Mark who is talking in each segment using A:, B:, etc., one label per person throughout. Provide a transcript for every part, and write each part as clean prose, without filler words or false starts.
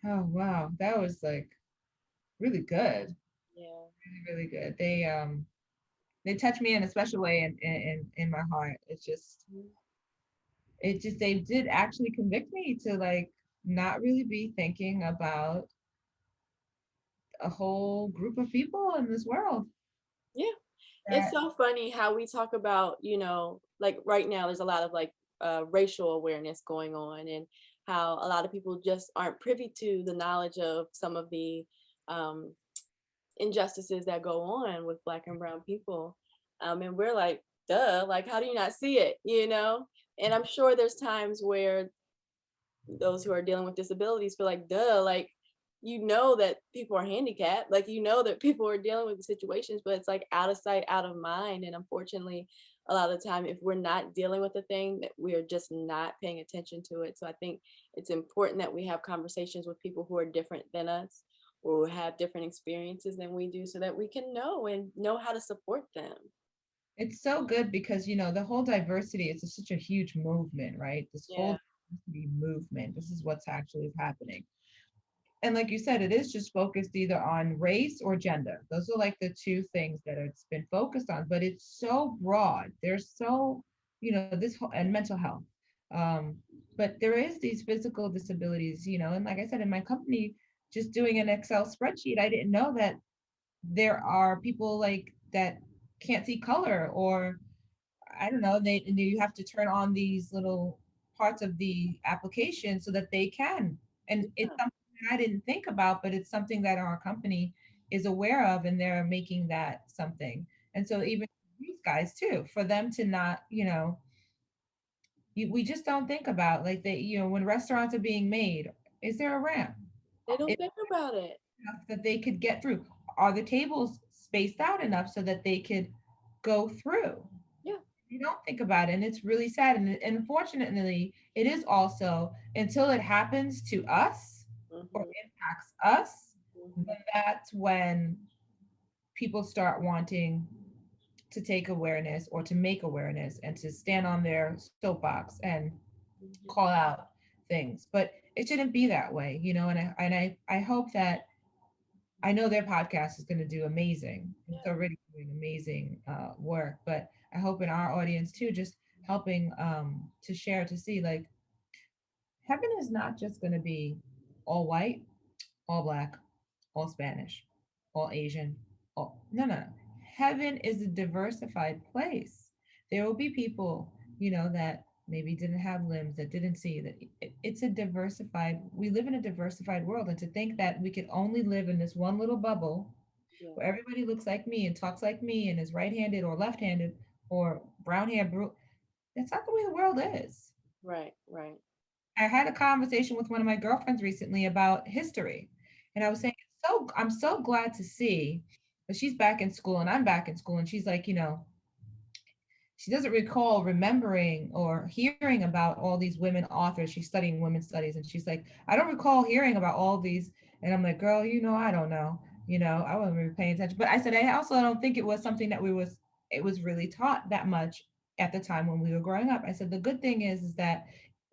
A: Oh wow, that was like really good,
B: Yeah.
A: really good. They touched me in a special way in my heart.
B: Mhm.
A: It just they did actually convict me to like not really be thinking about a whole group of people in this world
B: Yeah. It's
A: that
B: so funny how we talk about, like right now there's a lot of like racial awareness going on, and how a lot of people just aren't privy to the knowledge of some of the um, injustices that go on with black and brown people. And we're like, duh, like how do you not see it, And I'm sure there's times where those who are dealing with disabilities feel like, duh, like, that people are handicapped, like, that people are dealing with the situations, but it's like out of sight, out of mind. And unfortunately, a lot of the time, if we're not dealing with the thing, that we are just not paying attention to it. So I think it's important that we have conversations with people who are different than us, or who have different experiences than we do, so that we can know how to support them.
A: it's so good because the whole diversity it's such a huge movement, right? This
B: Yeah.
A: whole diversity movement, this is what's actually happening. And like you said, it is just focused either on race or gender. Those are like the two things that it's been focused on, but it's so broad. There's so, this whole and mental health. Um, but there is these physical disabilities, and like I said, in my company, just doing an Excel spreadsheet, I didn't know that there are people like that can't see color, or I don't know, and you have to turn on these little parts of the application so that they can. And it's
B: Yeah.
A: something that I didn't think about, but it's something that our company is aware of, and they're making that something. And so even these guys too, for them to not, we just don't think about like they, when restaurants are being made, is there a ramp?
B: They don't
A: Is
B: think about it.
A: there enough that they could get through? Are the tables spaced out enough so that they could go through?
B: Yeah.
A: You don't think about it, and it's really sad. And unfortunately, it is also until it happens to us or
B: Hmm.
A: impacts us,
B: Hmm.
A: then that's when people start wanting to take awareness or to make awareness and to stand on their soapbox and call
B: Hmm.
A: out things. But it shouldn't be that way, and I hope that I know their podcast is going to do amazing. It's
B: Yeah.
A: already doing amazing work, but I hope in our audience too, just helping to share to see like heaven is not just going to be all white, all black, all Spanish, all Asian. All, no, no, no. Heaven is a diversified place. There will be people, that maybe didn't have limbs, that didn't see that it's a diversified, we live in a diversified world. And to think that we could only live in this one little bubble
B: Yeah.
A: where everybody looks like me and talks like me and is right-handed or left-handed or brown hair, that's not the way the world is.
B: Right. Right.
A: I had a conversation with one of my girlfriends recently about history, and I was saying, I'm so glad to see that she's back in school and I'm back in school, and she's like, she doesn't recall remembering or hearing about all these women authors. She's studying women's studies, and she's like, I don't recall hearing about all these. And I'm like, girl, I don't know. I wasn't really paying attention. But I said, I also don't think it was something that it was really taught that much at the time when we were growing up. I said, the good thing is that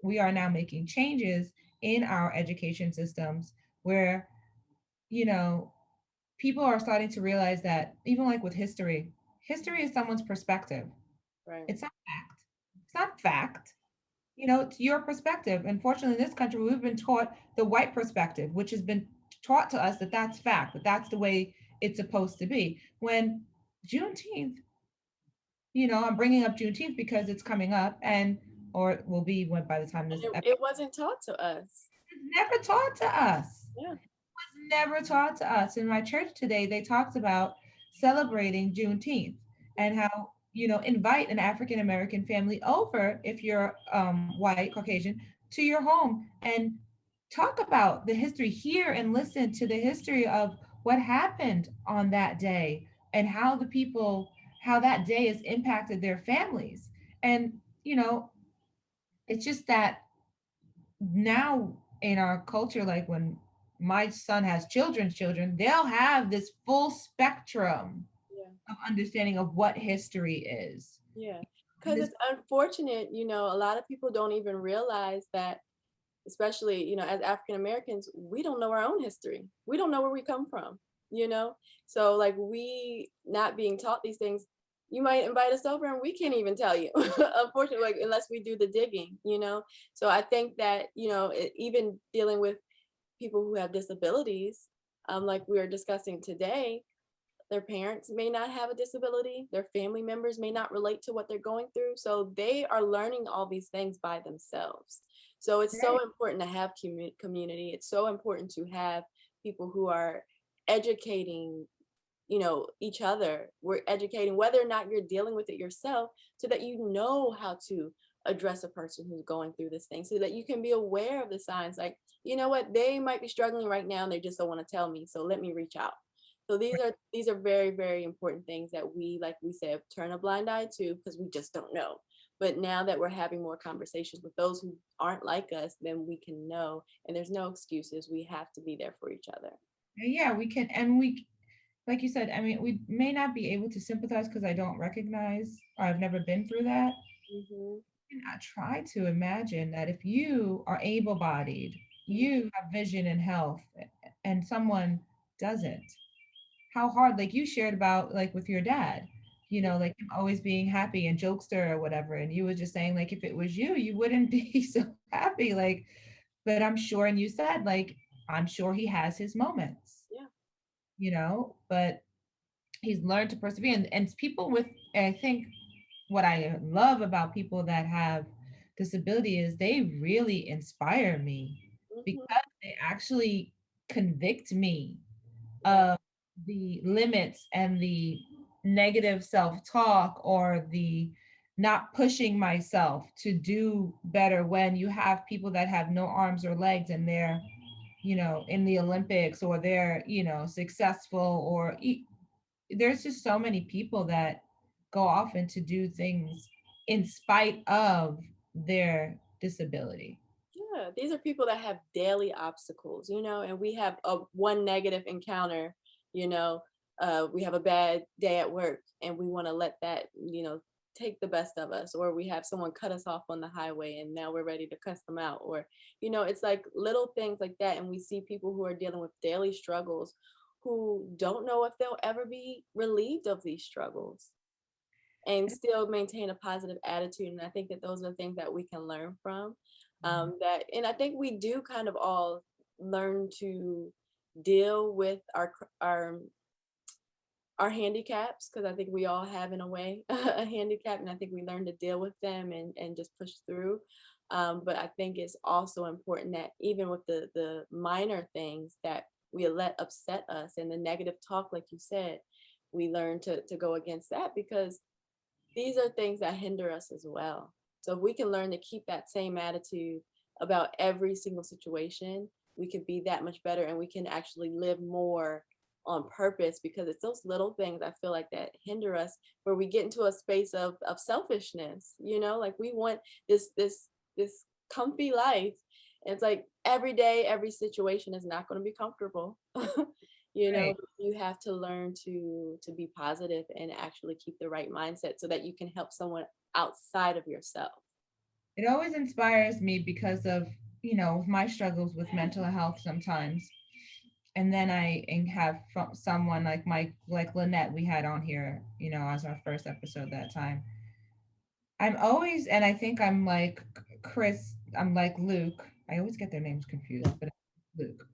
A: we are now making changes in our education systems where, you know, people are starting to realize that even like with history, history is someone's perspective.
B: Right.
A: It's not fact. It's not fact. It's your perspective. Unfortunately, in this country, we've been taught the white perspective, which has been taught to us that that's fact, that that's the way it's supposed to be. When Juneteenth, I'm bringing up Juneteenth because it's coming up and, or it will be when by the time
B: And
A: this
B: it
A: episode
B: wasn't taught to us.
A: is never taught to us.
B: Yeah.
A: Was never taught to us. In my church today, they talked about celebrating Juneteenth and how, invite an African American family over if you're white, Caucasian, to your home and talk about the history, hear and listen to the history of what happened on that day and how how that day has impacted their families. And, it's just that now in our culture, like when my son has children's children, they'll have this full spectrum
B: Yeah.
A: of understanding of what history is.
B: Yeah.
A: And
B: Because
A: this,
B: it's unfortunate, a lot of people don't even realize that especially, as African Americans, we don't know our own history. We don't know where we come from, you know? So like we not being taught these things, you might invite us over and we can't even tell you, unfortunately, like unless we do the digging. So I think that, even dealing with people who have disabilities, like we are discussing today, their parents may not have a disability, their family members may not relate to what they're going through. So they are learning all these things by themselves. So it's
A: Right.
B: so important to have community. It's so important to have people who are educating, each other. We're educating whether or not you're dealing with it yourself so that you know how to address a person who's going through this thing so that you can be aware of the signs like, you know what, they might be struggling right now and they just don't want to tell me. So let me reach out. So these are very, very important things that we, like we said, turn a blind eye to because we just don't know. But now that we're having more conversations with those who aren't like us, then we can know. And there's no excuses. We have to be there for each other.
A: Yeah, we can, and like you said, I mean, we may not be able to sympathize because I don't recognize or I've never been through that.
B: Hmm.
A: I try to imagine that if you are able-bodied,
B: Hmm.
A: you have vision and health, and someone doesn't, how hard, like you shared about, like with your dad, like him always being happy and jokester or whatever, and you were just saying like if it was you, you wouldn't be so happy, like, but I'm sure, and you said like, I'm sure he has his moments,
B: Yeah.
A: but he's learned to persevere, and people with, I think what I love about people that have disability is they really inspire me
B: Hmm.
A: because they actually convict me
B: Yeah.
A: of the limits and the negative self-talk or the not pushing myself to do better when you have people that have no arms or legs and they're in the Olympics, or they're successful, or there's just so many people that go off and to do things in spite of their disability.
B: Yeah, these are people that have daily obstacles, and we have a one negative encounter, you know, we have a bad day at work and we want to let that, take the best of us, or we have someone cut us off on the highway and now we're ready to cuss them out, or, it's like little things like that. And we see people who are dealing with daily struggles who don't know if they'll ever be relieved of these struggles and still maintain a positive attitude. And I think that those are things that we can learn from. That, and I think we do kind of all learn to deal with our handicaps, because I think we all have in a way a handicap, and I think we learn to deal with them and just push through. But I think it's also important that even with the minor things that we let upset us and the negative talk, like you said, we learn to go against that, because these are things that hinder us as well. So if we can learn to keep that same attitude about every single situation, we can be that much better and we can actually live more on purpose, because it's those little things I feel like that hinder us, where we get into a space of selfishness, like we want this comfy life. And it's like every day, every situation is not going to be comfortable.
A: Right.
B: You have to learn to be positive and actually keep the right mindset so that you can help someone outside of yourself.
A: It always inspires me because of, my struggles with mental health sometimes. And then have from someone like like Lynette we had on here, as our first episode that time. I'm always, and I think I'm like Chris, I'm like Luke. I always get their names confused, but it's Luke.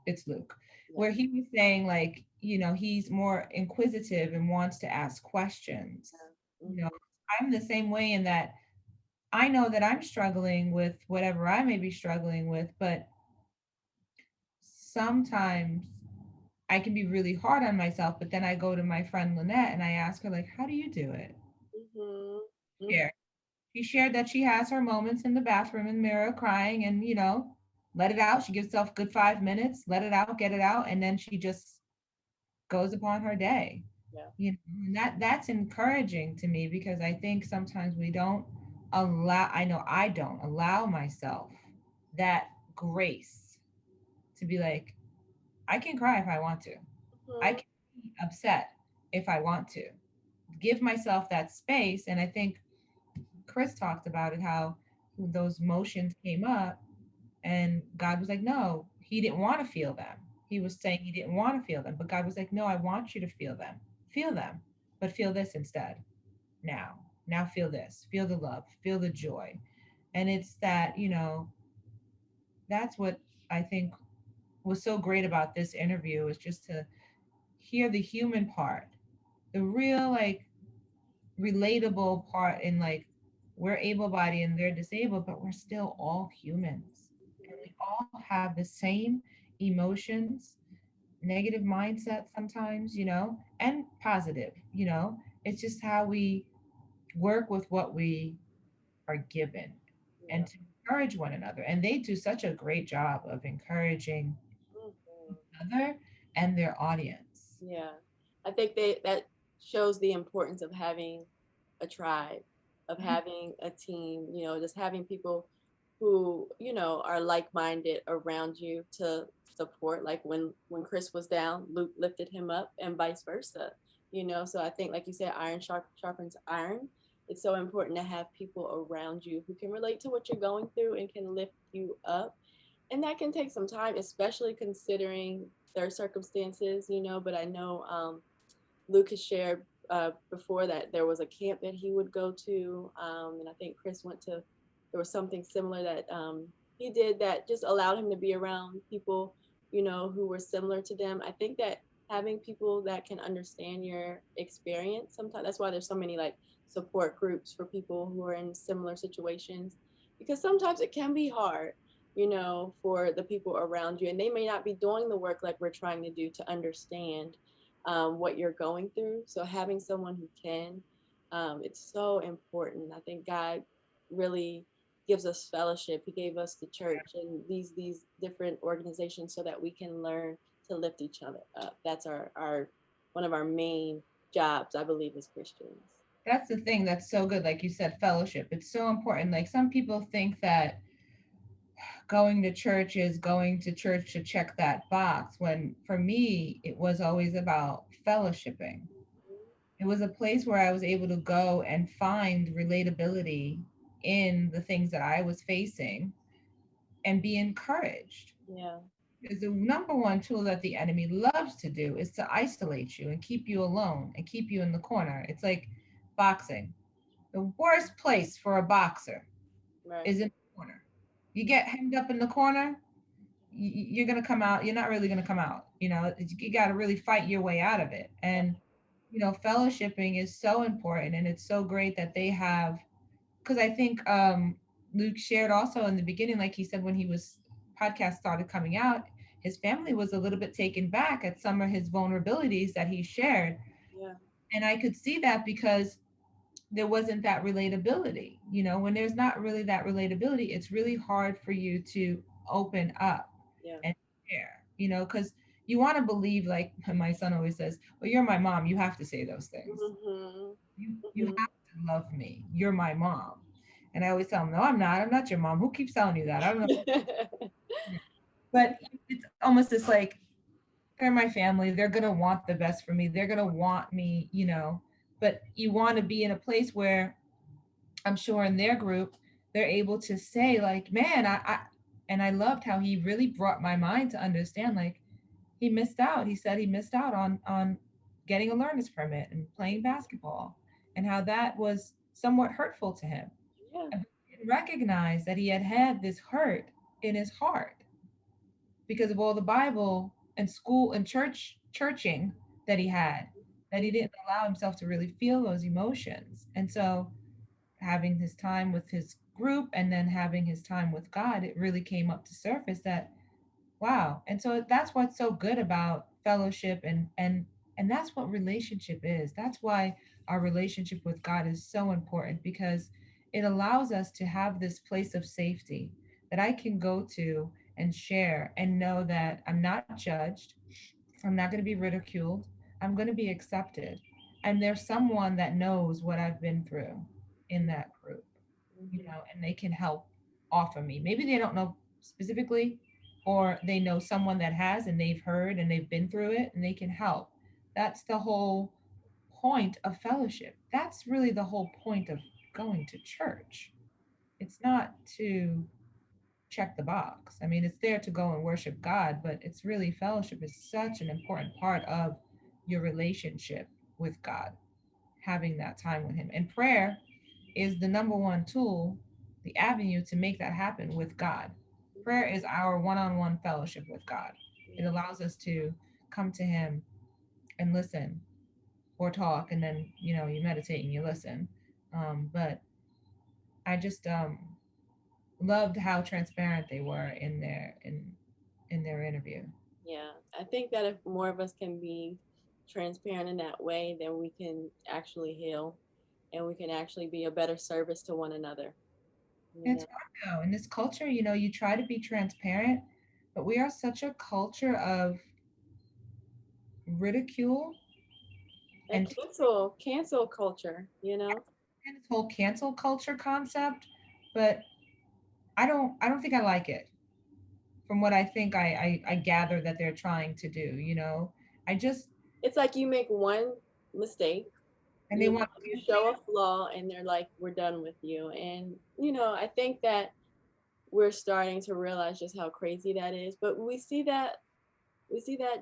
A: It's Luke.
B: Yeah.
A: Where he was saying like, he's more inquisitive and wants to ask questions.
B: Yeah.
A: You know,
B: Hmm.
A: I'm the same way in that I know that I'm struggling with whatever I may be struggling with, but sometimes I can be really hard on myself. But then I go to my friend Lynette and I ask her, like, how do you do it?
B: Hmm. Hmm.
A: Share. She shared that she has her moments in the bathroom in the mirror crying and, let it out. She gives herself a good 5 minutes, let it out, get it out, and then she just goes upon her day.
B: Yeah.
A: And that's encouraging to me because I think sometimes we don't allow, I know I don't allow myself that grace to be like, I can cry if I want to. I
B: Hmm.
A: can be upset if I want to. Give myself that space. And I think Chris talked about it, how those motions came up And God was like, no, he didn't want to feel them. He was saying he didn't want to feel them, but God was like, no, I want you to feel them, but feel this instead. Now feel this, feel the love, feel the joy. And it's that, that's what I think was so great about this interview, is just to hear the human part, the real, like, relatable part, in like, we're able-bodied and they're disabled, but we're still all humans, and we all have the same emotions, negative mindset sometimes, and positive. It's just how we work with what we are given,
B: Yeah.
A: and to encourage one another. And they do such a great job of encouraging
B: Mhm.
A: other and their audience.
B: Yeah. I think that shows the importance of having a tribe, of
A: Mhm.
B: having a team, just having people who, are like-minded around you to support. Like when Chris was down, Luke lifted him up and vice versa. So I think, like you said, iron sharpens iron. It's so important to have people around you who can relate to what you're going through and can lift you up. And that can take some time, especially considering their circumstances, but I know Luke has shared before that there was a camp that he would go to, and I think Chris went to. There was something similar that he did that just allowed him to be around people, who were similar to them. I think that having people that can understand your experience, sometimes that's why there's so many like support groups for people who are in similar situations, because sometimes it can be hard, for the people around you, and they may not be doing the work like we're trying to do to understand what you're going through. So having someone who can, it's so important. I think God really gives us fellowship. He gave us the church and these different organizations so that we can learn to lift each other up. That's our one of our main jobs, I believe, as Christians.
A: That's the thing that's so good. Like you said, fellowship. It's so important. Like, some people think that going to church is going to church to check that box, when for me, it was always about fellowshipping. It was a place where I was able to go and find relatability in the things that I was facing and be encouraged.
B: Yeah.
A: Because the number one tool that the enemy loves to do is to isolate you and keep you alone and keep you in the corner. It's like boxing. The worst place for a boxer
B: Right.
A: is in the corner. You get hemmed up in the corner, you're going to come out. You're not really going to come out. You got to really fight your way out of it.
B: Yeah.
A: And, fellowshipping is so important. And it's so great that they have, because I think Luke shared also in the beginning, like he said, when he was podcast started coming out, his family was a little bit taken back at some of his vulnerabilities that he shared.
B: Yeah.
A: And I could see that because there wasn't that relatability. When there's not really that relatability, it's really hard for you to open up
B: Yeah.
A: and share, because you want to believe, like my son always says, well, you're my mom, you have to say those things.
B: Hmm.
A: You
B: Hmm.
A: have to love me. You're my mom. And I always tell him, no, I'm not. I'm not your mom. Who keeps telling you that? I don't know. But it's almost this like, they're my family. They're going to want the best for me. They're going to want me, but you want to be in a place where I'm sure in their group, they're able to say, like, man, and I loved how he really brought my mind to understand, like, he missed out. He said he missed out on getting a learner's permit and playing basketball, and how that was somewhat hurtful to him.
B: Yeah.
A: And he didn't recognize that he had had this hurt in his heart because of all the Bible and school and churching that he had, that he didn't allow himself to really feel those emotions. And so, having his time with his group and then having his time with God, it really came up to surface that, wow. And so that's what's so good about fellowship, and that's what relationship is. That's why our relationship with God is so important, because it allows us to have this place of safety that I can go to and share and know that I'm not judged, I'm not going to be ridiculed, I'm going to be accepted. And there's someone that knows what I've been through in that group,
B: Hmm.
A: and they can help offer me. Maybe they don't know specifically, or they know someone that has and they've heard and they've been through it and they can help. That's the whole point of fellowship. That's really the whole point of going to church. It's not to check the box. I mean, it's there to go and worship God, but it's really fellowship is such an important part of your relationship with God, having that time with Him. And prayer is the number one tool, the avenue to make that happen with God. Prayer
B: Mhm.
A: is our one on one fellowship with God. It
B: Yeah.
A: allows us to come to Him and listen or talk, and then, you meditate and you listen. But I just loved how transparent they were in their interview.
B: Yeah. I think that if more of us can be transparent in that way, then we can actually heal and we can actually be a better service to one another. You
A: It's
B: know,
A: hard though. In this culture, you try to be transparent, but we are such a culture of ridicule
B: like
A: and
B: cancel culture, you know?
A: this whole cancel culture concept, but I don't think I like it from what I think I gather that they're trying to do. I just
B: It's like you make one mistake,
A: and they want
B: you
A: to
B: show a flaw and they're like, we're done with you. And, I think that we're starting to realize just how crazy that is. But we see that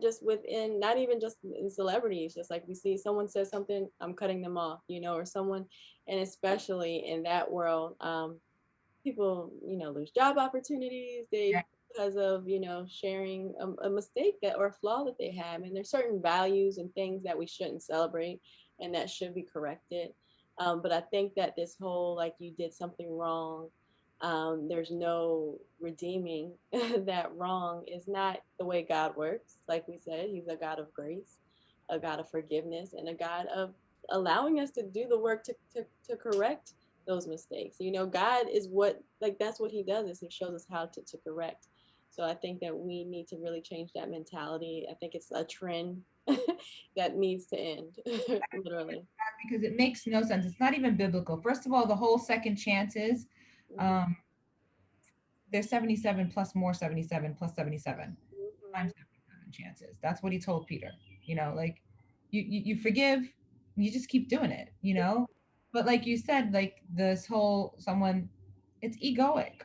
B: just within, not even just in celebrities, just like we see someone says something, I'm cutting them off, or someone, and especially in that world, people, lose job opportunities. They, because of, sharing a mistake that or a flaw that they have. And there's certain values and things that we shouldn't celebrate and that should be corrected. But I think that this whole, like, you did something wrong, there's no redeeming that wrong is not the way God works. Like we said, He's a God of grace, a God of forgiveness, and a God of allowing us to do the work to correct those mistakes. God is what, like, that's what He does, is He shows us how to correct. So I think that we need to really change that mentality. I think it's a trend that needs to end, literally.
A: because it makes no sense. It's not even biblical. First of all, the whole second chances,
B: Hmm.
A: um, there's 77 plus more 77 plus 77
B: Hmm.
A: times 77 chances. That's what he told Peter. Like you forgive, you just keep doing it. But like you said, like this whole someone, it's egoic.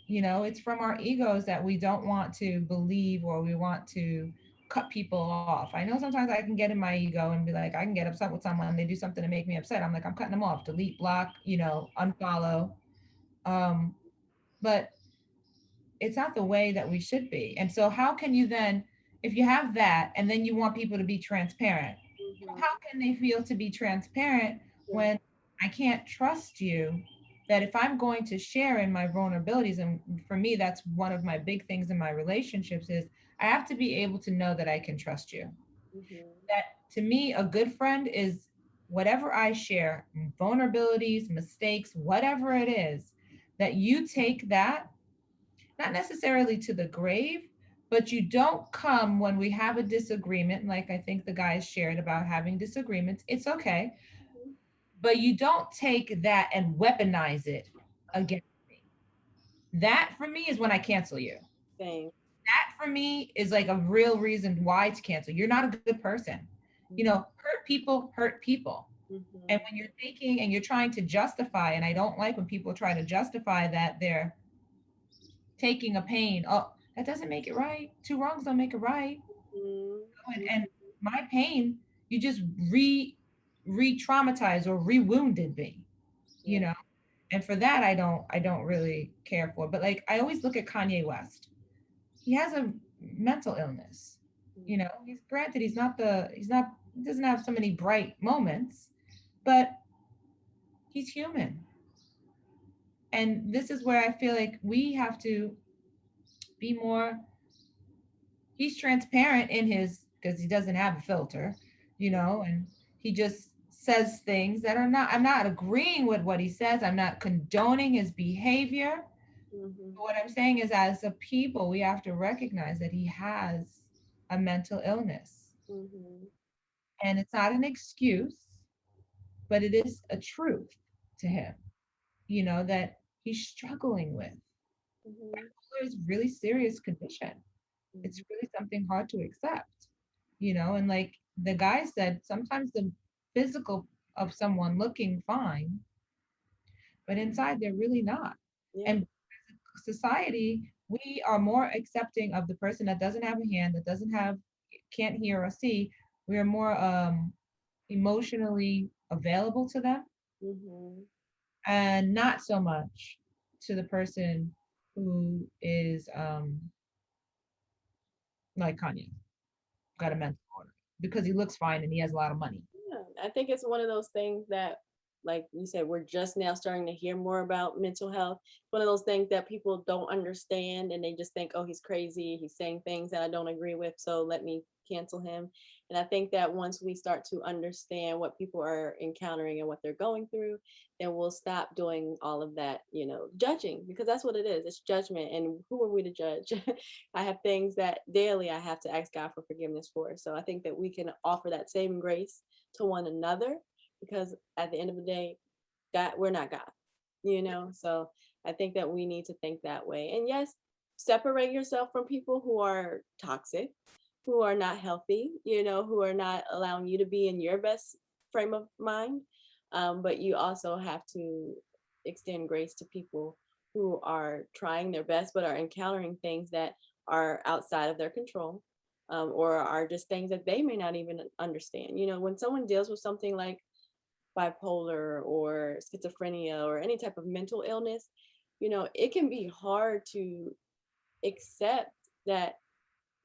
A: It's from our egos that we don't want to believe or we want to cut people off. I know sometimes I can get in my ego and be like, I can get upset with someone, they do something to make me upset. I'm like, I'm cutting them off, delete, block, unfollow. Um, but it's not the way that we should be. And so how can you then, if you have that and then you want people to be transparent,
B: Hmm.
A: how can they feel to be transparent
B: Yeah.
A: when I can't trust you? That if I'm going to share in my vulnerabilities, and for me, that's one of my big things in my relationships is I have to be able to know that I can trust you.
B: Hmm.
A: That to me, a good friend is whatever I share, vulnerabilities, mistakes, whatever it is, that you take that not necessarily to the grave, but you don't come when we have a disagreement, like I think the guys shared about having disagreements. It's okay, but you don't take that and weaponize it against me. That for me is when I cancel you.
B: Same.
A: That for me is like a real reason why to cancel. You're not a good person. Hurt people. And
B: Hmm.
A: when you're thinking and you're trying to justify, and I don't like when people try to justify that they're taking a pain. Oh, that doesn't make it right. Two wrongs don't make it right. And
B: Hmm.
A: my pain, you just re-traumatized or re-wounded me, you
B: Yeah.
A: know. And for that, I don't really care for. But like I always look at Kanye West. He has a mental illness. He's granted he doesn't have so many bright moments, but he's human. And this is where I feel like we have to be more, he's transparent in his, because he doesn't have a filter, and he just says things that are not, I'm not agreeing with what he says, I'm not condoning his behavior.
B: Hmm.
A: But what I'm saying is, as a people, we have to recognize that he has a mental illness.
B: Hmm.
A: And it's not an excuse, but it is a truth to him, that he's struggling with.
B: Hmm.
A: Bipolar is really serious condition. It's
B: Hmm.
A: really something hard to accept, and like the guy said, sometimes the physical of someone looking fine, but inside they're really not.
B: Yeah.
A: And society, we are more accepting of the person that doesn't have a hand, that doesn't have, can't hear or see. We are more emotionally available to them,
B: Mhm.
A: and not so much to the person who is like Kanye, got a mental order because he looks fine and he has a lot of money.
B: Yeah, I think it's one of those things that, like you said, we're just now starting to hear more about mental health. One of those things that people don't understand and they just think, oh, he's crazy. He's saying things that I don't agree with. So let me cancel him. And I think that once we start to understand what people are encountering and what they're going through, then we'll stop doing all of that, judging, because that's what it is. It's judgment. And who are we to judge? I have things that daily I have to ask God for forgiveness for. So I think that we can offer that same grace to one another, because at the end of the day, God, we're not God, So I think that we need to think that way. And yes, separate yourself from people who are toxic, who are not healthy, who are not allowing you to be in your best frame of mind. But you also have to extend grace to people who are trying their best but are encountering things that are outside of their control, or are just things that they may not even understand. When someone deals with something like bipolar or schizophrenia or any type of mental illness, it can be hard to accept that,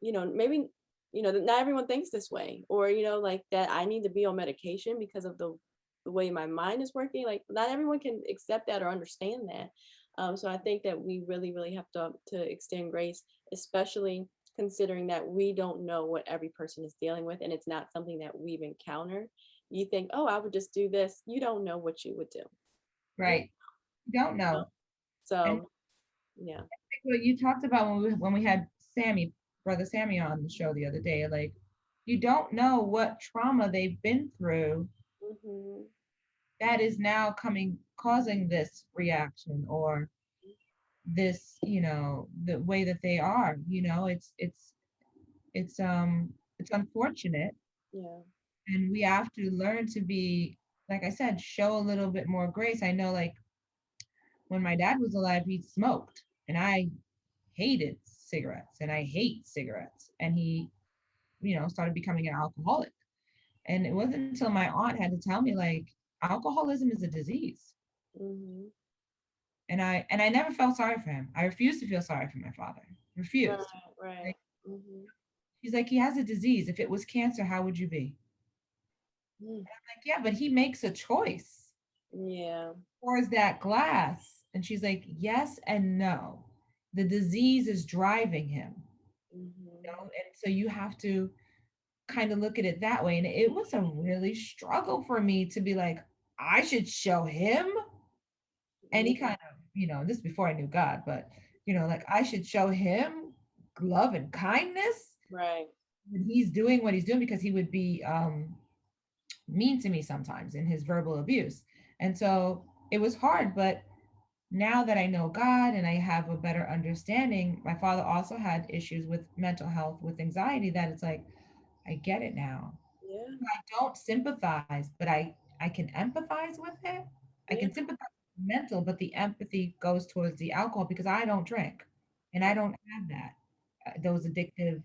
B: maybe, that not everyone thinks this way, or, like that I need to be on medication because of the way my mind is working. Like, not everyone can accept that or understand that. So I think that we really, really have to extend grace, especially considering that we don't know what every person is dealing with, and it's not something that we've encountered. You think, oh, I would just do this. You don't know what you would do. You
A: Right. You don't
B: know?
A: know. And
B: So, yeah.
A: what you talked about when we had Sammy, brother Sammy on the show the other day, like you don't know what trauma they've been through
B: Hmm.
A: that is now coming causing this reaction or this, the way that they are, it's unfortunate,
B: Yeah.
A: and we have to learn to be, like I said, show a little bit more grace. I know, like when my dad was alive, he smoked, and I hated cigarettes, and I hate cigarettes, and he, started becoming an alcoholic. And it wasn't until my aunt had to tell me, like, alcoholism is a disease.
B: Hmm.
A: And I never felt sorry for him. I refused to feel sorry for my father.
B: Right,
A: Refused.
B: right.
A: Like,
B: Hmm.
A: he's like, he has a disease. If it was cancer, how would you be?
B: Mm.
A: Like, yeah, but he makes a choice.
B: Yeah.
A: Pours that glass. And she's like, yes and no. The disease is driving him.
B: Hmm.
A: And so you have to kind of look at it that way. And it was a really struggle for me to be like, I should show him any
B: Yeah.
A: kind of, this before I knew God, but, like I should show him love and kindness
B: Right.
A: when he's doing what he's doing, because he would be mean to me sometimes in his verbal abuse. And so it was hard, but now that I know God and I have a better understanding, my father also had issues with mental health, with anxiety, that it's like, I get it now.
B: Yeah.
A: I don't sympathize, but I can empathize with it. I
B: Yeah.
A: can sympathize with mental, but the empathy goes towards the alcohol because I don't drink, and I
B: Right.
A: don't have that those addictive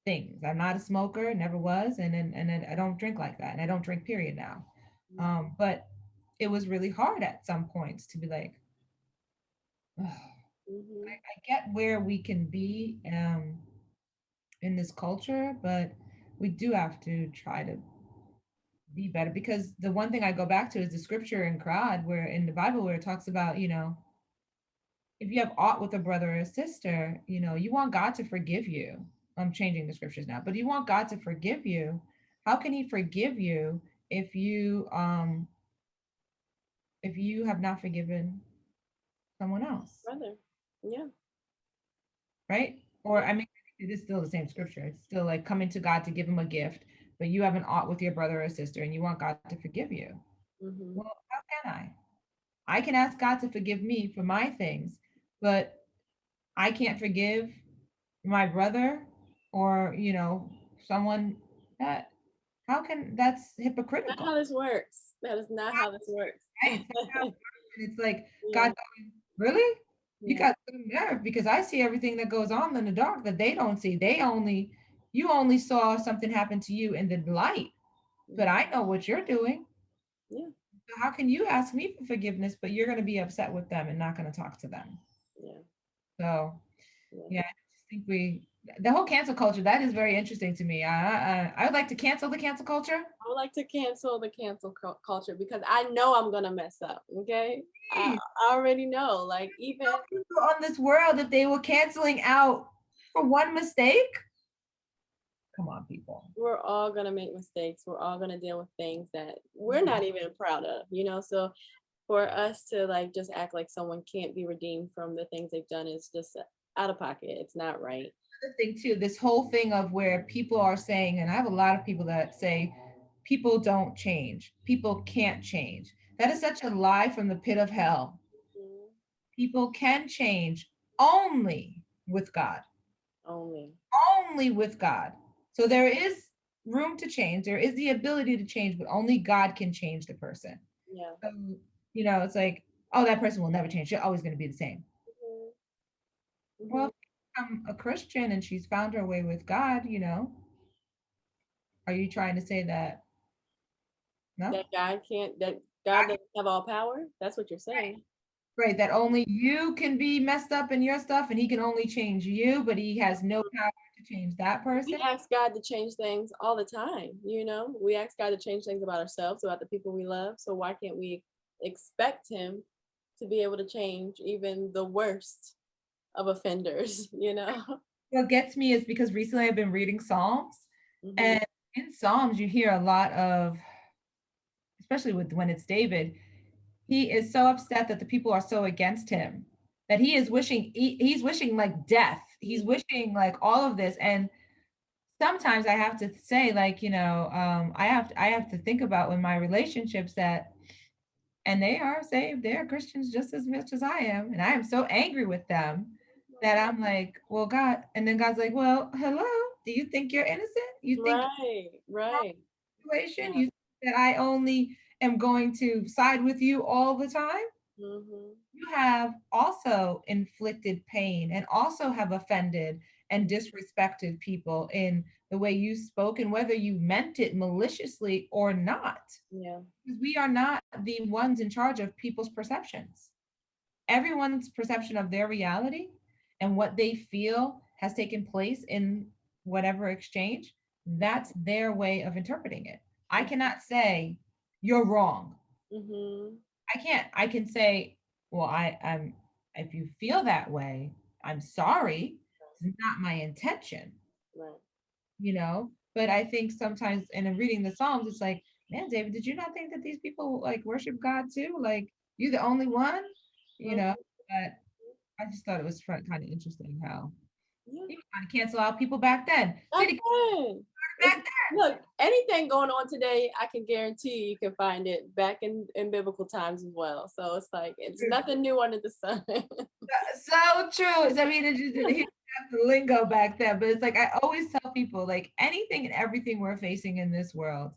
A: things. I'm not a smoker, never was, and I don't drink like that, and I don't drink period now. But it was really hard at some points to be like, "Ugh,
B: Mm-hmm.
A: I get where we can be in this culture, but we do have to try to be better, because the one thing I go back to is the scripture in Quran, where in the Bible, where it talks about, if you have aught with a brother or a sister, you want God to forgive you. I'm changing the scriptures now, but you want God to forgive you. How can he forgive you if you have not forgiven someone else?
B: Brother. Yeah.
A: Right? Or
B: Yeah.
A: I mean, it is still the same scripture. It's still like coming to God to give him a gift, but you have an aught with your brother or sister and you want God to forgive you.
B: Mm-hmm.
A: Well, how can I? I can ask God to forgive me for my things, but I can't forgive my brother or, someone that, how can, that's
B: Not
A: hypocritical,
B: how this works. That is not how this works.
A: right? It's not how it works. And it's like, God
B: Yeah.
A: going, really? You
B: Yeah.
A: got some nerve because I see everything that goes on in the dark that they don't see. You only saw something happen to you in the light, but
B: Mhm.
A: I know what you're doing.
B: Yeah.
A: So how can you ask me for forgiveness, but you're going to be upset with them and not going to talk to them?
B: Yeah.
A: So
B: Yeah.
A: yeah, I just think the whole cancel culture, that is very interesting to me. I would like to cancel the cancel culture.
B: I would like to cancel the culture because I know I'm gonna mess up. Okay, I,
A: Please,
B: I already know. Like even
A: tell people on this world if they were canceling out for one mistake. Come on, people.
B: we're all gonna make mistakes. We're all gonna deal with things that we're not even proud of. So for us to like just act like someone can't be redeemed from the things they've done is just out of pocket. It's not right.
A: Other thing too, this whole thing of where people are saying, and I have a lot of people that say people don't change, people can't change. That is such a lie from the pit of hell.
B: Mhm.
A: People can change only with God,
B: Only.
A: only with God. So there is room to change. There is the ability to change, but only God can change the person.
B: Yeah.
A: So, it's like, oh, that person will never change. They're always going to be the same.
B: Mhm.
A: Well,
B: Mhm.
A: if I'm a Christian and she's found her way with God, are you trying to say that no?
B: That God doesn't have all power. That's what you're
A: Right.
B: saying.
A: Right, that only you can be messed up in your stuff and he can only change you, but he has no power to change that
B: We
A: person.
B: ask God to change things all the time. We ask God to change things about ourselves, about the people we love. So why can't we expect Him to be able to change even the worst of offenders, you know?
A: What gets me is because recently I've been reading Psalms,
B: Hmm.
A: and in Psalms you hear a lot of, especially with when it's David, he is so upset that the people are so against him that he is wishing he's wishing like death. He's wishing like all of this. And sometimes I have to say, like, I have to think about when my relationships that, and they are saved, they are Christians just as much as I am, and I am so angry with them that I'm like, well, God, and then God's like, well, hello, do you think you're innocent? You think
B: Right,
A: wrong
B: right.
A: situation?
B: Yeah.
A: You think that I only am going to side with you all the time?
B: Hmm.
A: You have also inflicted pain and also have offended and disrespected people in the way you spoke and whether you meant it maliciously or not.
B: Yeah.
A: Because we are not the ones in charge of people's perceptions. Everyone's perception of their reality and what they feel has taken place in whatever exchange, that's their way of interpreting it. I cannot say you're wrong.
B: Hmm.
A: I can't. I can say, well, I'm if you feel that way, I'm sorry. It's not my intention,
B: Right.
A: But I think sometimes in reading the Psalms, it's like, man, David, did you not think that these people like worship God too? Like you're the only one, you
B: Mhm.
A: know? But I just thought it was kind of interesting how
B: Yeah.
A: he was trying to cancel out people back then.
B: Back
A: City
B: then. It's,
A: back
B: look, anything going on today, I can guarantee you can find it back in biblical times as well. So it's like it's
A: then.
B: nothing new under the sun.
A: So true. I mean, it just he have the lingo back then, but it's like I always tell people, like anything and everything we're facing in this world,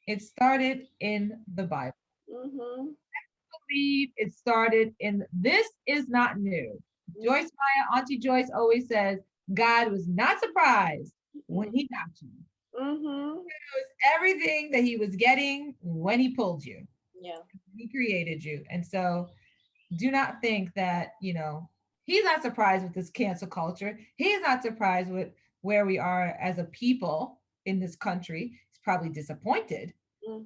A: it started in the Bible.
B: Hmm.
A: I believe it started in this is not new. Joyce Meyer, Auntie Joyce always says, God was not surprised when he got you.
B: Hmm.
A: It was everything that he was getting when he pulled you.
B: Yeah.
A: He created you. And so do not think that, he's not surprised with this cancel culture. He's not surprised with where we are as a people in this country. He's probably disappointed,
B: Hmm.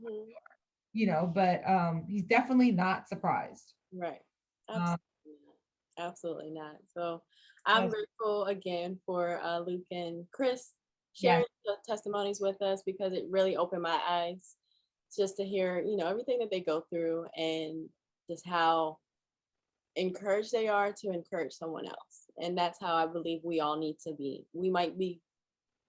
A: but he's definitely not surprised.
B: Right.
A: Um,
B: Absolutely not. Absolutely not. So I'm
A: yes,
B: grateful again for Luke and Chris
A: yes,
B: sharing the testimonies with us because it really opened my eyes just to hear, everything that they go through and just how encouraged they are to encourage someone else. And that's how I believe we all need to be. We might be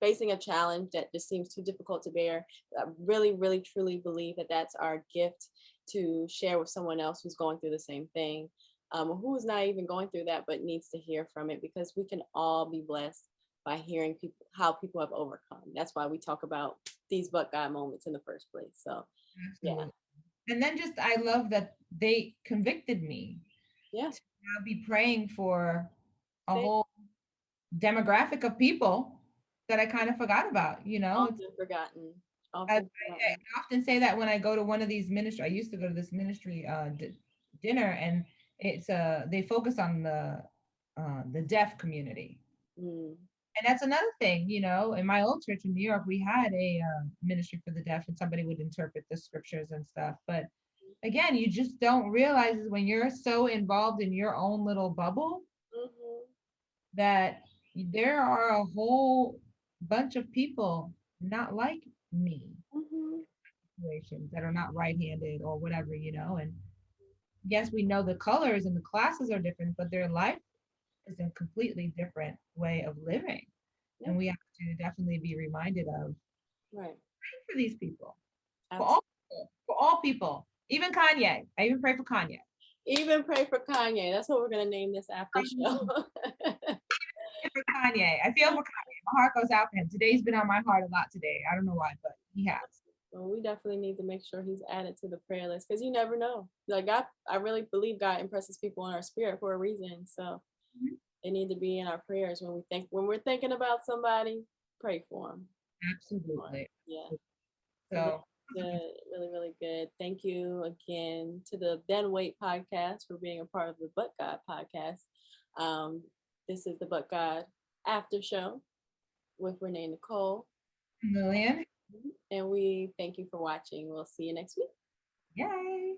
B: facing a challenge that just seems too difficult to bear. I really, really, truly believe that that's our gift to share with someone else who's going through the same thing, who's not even going through that, but needs to hear from it because we can all be blessed by hearing people how people have overcome. That's why we talk about these but God moments in the first place. So yeah,
A: absolutely. And then just I love that they convicted me
B: yeah,
A: I'll be praying for a
B: Say
A: whole demographic of people that I kind of forgot about, It's,
B: often forgotten.
A: I, I,
B: Often
A: I
B: forgotten.
A: often say that when I go to one of these ministry, I used to go to this ministry dinner, and it's they focus on the deaf community.
B: Mm,
A: And that's another thing, in my old church in New York, we had a ministry for the deaf, and somebody would interpret the scriptures and stuff. But again, you just don't realize is when you're so involved in your own little bubble
B: mm-hmm,
A: that there are a whole bunch of people not like me
B: mm-hmm.
A: situations that are not right-handed or whatever, and yes, we know the colors and the classes are different, but their life is a completely different way of living,
B: Yeah,
A: and we have to definitely be reminded of
B: right.
A: for these people,
B: Absolutely.
A: for all people, even Kanye. I even pray for Kanye.
B: Even pray for Kanye. That's what we're gonna name this after show.
A: For Kanye. I feel for Kanye. My heart goes out for him. Today's been on my heart a lot today. I don't know why, but he has.
B: Well, we definitely need to make sure he's added to the prayer list because you never know. Like God, I really believe God impresses people in our spirit for a reason. So
A: Mhm.
B: they need to be in our prayers when we're thinking about somebody. Pray for them.
A: Absolutely.
B: Yeah. So this
A: So
B: is good, really, really good. Thank you again to the Then Wait podcast for being a part of the But God podcast. Um, this is the But God After Show with Renee Nicole.
A: Lillian,
B: And we thank you for watching. We'll see you next week.
A: yay.